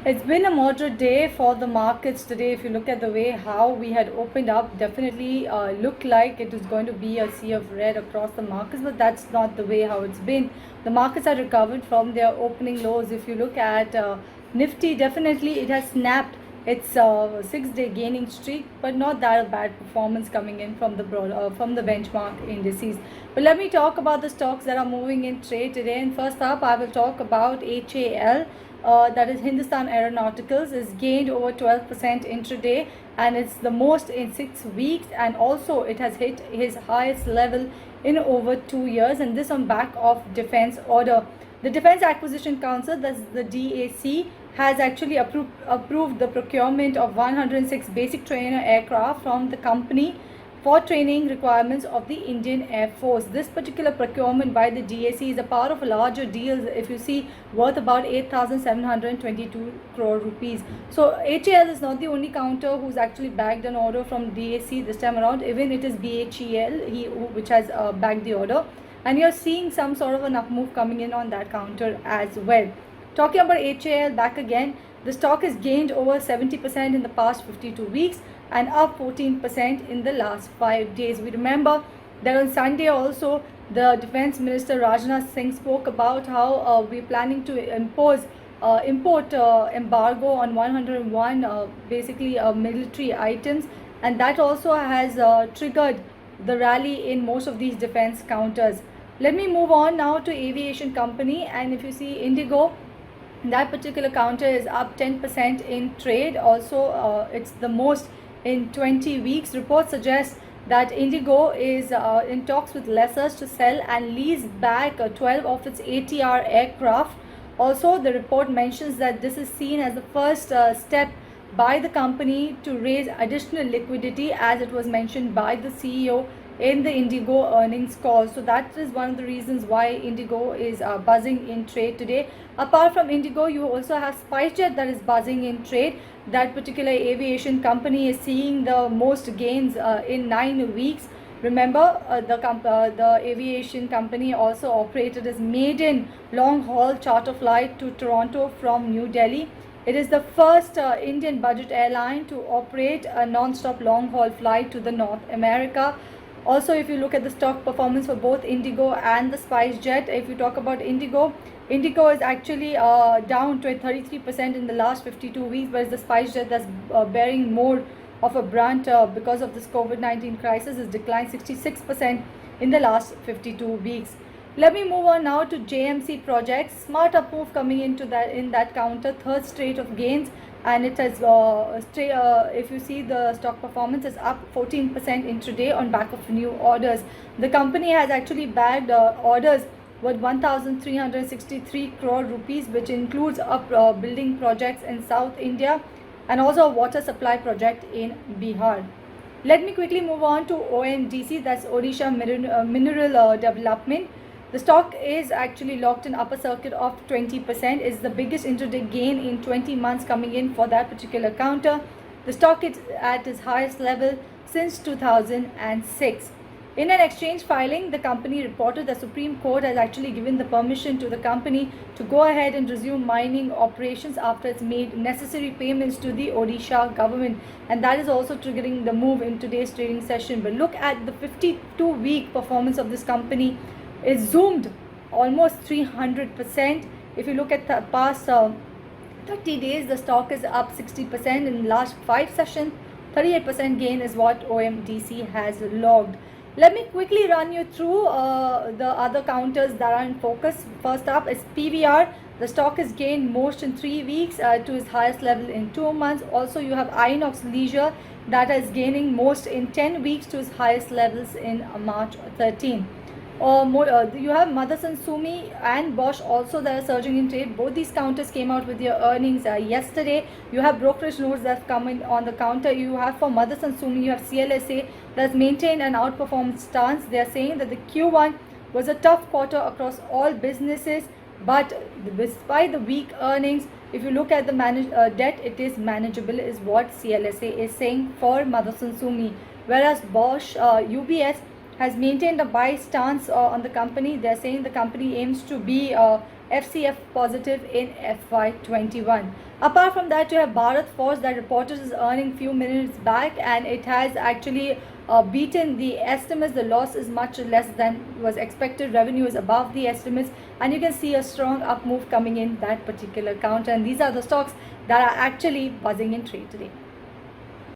It's been a moderate day for the markets today. If you look at the way how we had opened up, definitely looked like it was going to be a sea of red across the markets, but that's not the way how it's been. The markets are recovered from their opening lows. If you look at Nifty, definitely it has snapped its 6-day gaining streak, but not that a bad performance coming in from the from the benchmark indices. But let me talk about the stocks that are moving in trade today. And first up, I will talk about HAL. That is Hindustan Aeronauticals, is gained over 12% intraday, and it's the most in 6 weeks, and also it has hit his highest level in over 2 years, and this on back of defense order. The Defense Acquisition Council, that's the DAC, has actually approved the procurement of 106 basic trainer aircraft from the company for training requirements of the Indian Air Force. This particular procurement by the DAC is a part of a larger deal, if you see, worth about 8,722 crore rupees. So HAL is not the only counter who's actually bagged an order from DAC this time around. Even it is BHEL which has bagged the order, and you're seeing some sort of an up move coming in on that counter as well. Talking about HAL back again, the stock has gained over 70% in the past 52 weeks and up 14% in the last 5 days. We remember that on Sunday also, the Defense Minister Rajnath Singh spoke about how we're planning to import embargo on 101 basically military items, and that also has triggered the rally in most of these defense counters. Let me move on now to aviation company, and if you see Indigo, that particular counter is up 10% in trade. Also, it's the most in 20 weeks. Reports suggest that Indigo is in talks with lessors to sell and lease back 12 of its ATR aircraft. Also, the report mentions that this is seen as the first step by the company to raise additional liquidity, as it was mentioned by the CEO in the Indigo earnings call. So that is one of the reasons why Indigo is buzzing in trade today. Apart from Indigo, you also have SpiceJet that is buzzing in trade. That particular aviation company is seeing the most gains in 9 weeks. Remember, the aviation company also operated as maiden long-haul charter flight to Toronto from New Delhi. It is the first Indian budget airline to operate a non-stop long-haul flight to the North America. Also, if you look at the stock performance for both Indigo and the SpiceJet, if you talk about Indigo is actually down to 33% in the last 52 weeks, whereas the SpiceJet that's bearing more of a brunt because of this COVID-19 crisis is declined 66% in the last 52 weeks. Let me move on now to JMC Projects. Smart up move coming into that counter, third straight of gains, and it has if you see the stock performance is up 14% intraday on back of new orders. The company has actually bagged orders worth 1,363 crore rupees, which includes building projects in South India and also a water supply project in Bihar. Let me quickly move on to OMDC, that's Odisha Mineral Development. The stock is actually locked in upper circuit of 20%. It's the biggest intraday gain in 20 months coming in for that particular counter. The stock is at its highest level since 2006. In an exchange filing, the company reported the Supreme Court has actually given the permission to the company to go ahead and resume mining operations after it's made necessary payments to the Odisha government, and that is also triggering the move in today's trading session. But look at the 52-week performance of this company. It's zoomed almost 300%. If you look at the past 30 days, the stock is up 60%. In the last 5 sessions, 38% gain is what OMDC has logged. Let me quickly run you through the other counters that are in focus. First up is PVR. The stock has gained most in 3 weeks to its highest level in 2 months. Also, you have Inox Leisure that is gaining most in 10 weeks to its highest levels in March 13. You have Motherson Sumi and Bosch also that are surging in trade. Both these counters came out with their earnings yesterday. You have brokerage notes that have come in on the counter. You have for Motherson Sumi, you have CLSA that's maintained an outperformance stance. They are saying that the Q1 was a tough quarter across all businesses, but despite the weak earnings, if you look at the debt, it is manageable, is what CLSA is saying for Motherson Sumi. Whereas Bosch, UBS has maintained a buy stance on the company. They're saying the company aims to be FCF positive in FY21. Apart from that, you have Bharat Force that reported its earning few minutes back, and it has actually beaten the estimates. The loss is much less than was expected. Revenue is above the estimates, and you can see a strong up move coming in that particular counter. And these are the stocks that are actually buzzing in trade today.